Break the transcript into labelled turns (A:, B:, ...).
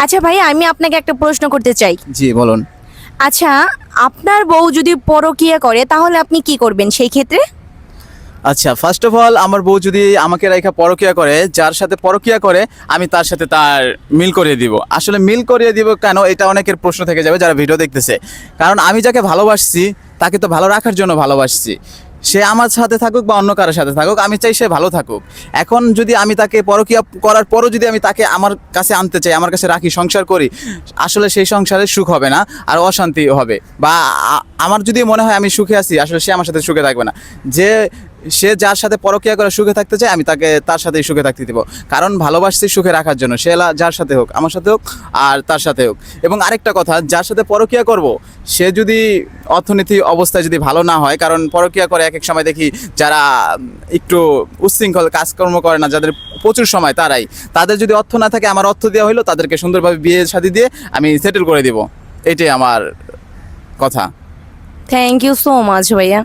A: আচ্ছা ভাইয়া, আমি আপনাকে একটা প্রশ্ন করতে চাই।
B: জি বলুন।
A: আচ্ছা, আপনার বউ যদি পরকীয়া করে তাহলে আপনি কি করবেন সেই ক্ষেত্রে?
B: আচ্ছা, ফার্স্ট অফ অল আমার বউ যদি আমাকে রেখা পরকিয়া করে, যার সাথে পরকিয়া করে আমি তার সাথে তার মিল করিয়ে দিব। আসলে মিল করিয়ে দিব কেন, এটা অনেকের প্রশ্ন থেকে যাবে যারা ভিডিও দেখতেছে। কারণ আমি যাকে ভালোবাসছি তাকে তো ভালো রাখার জন্য ভালোবাসছি। সে আমার সাথে থাকুক বা অন্য কারোর সাথে থাকুক, আমি চাই সে ভালো থাকুক। এখন যদি আমি তাকে পরকিয়া করার পরও যদি আমি তাকে আমার কাছে আনতে চাই, আমার কাছে রাখি, সংসার করি, আসলে সেই সংসারে সুখ হবে না, আর অশান্তি হবে। বা আমার যদি মনে হয় আমি সুখে আছি, আসলে সে আমার সাথে সুখে থাকবে না। যে সে যার সাথে পরকিয়া করে সুখে থাকতে চায়, আমি তাকে তার সাথেই সুখে থাকতে দিব। কারণ ভালোবাসছি সুখে রাখার জন্য, সে যার সাথে হোক, আমার সাথে হোক আর তার সাথে হোক। এবং আরেকটা কথা, যার সাথে পরকিয়া করব সে যদি অর্থনীতি অবস্থায় যদি ভালো না হয়, কারণ পরকিয়া করে এক এক সময় দেখি যারা একটু উচ্ছৃঙ্খল কাজকর্ম করে না, যাদের প্রচুর সময়, তাদের যদি অর্থ না থাকে, আমার অর্থ দেওয়া হইলো, তাদেরকে সুন্দরভাবে বিয়ে শাদী দিয়ে আমি সেটেল করে দিব। এটাই আমার কথা।
A: থ্যাংক ইউ সো মাচ ভাইয়া।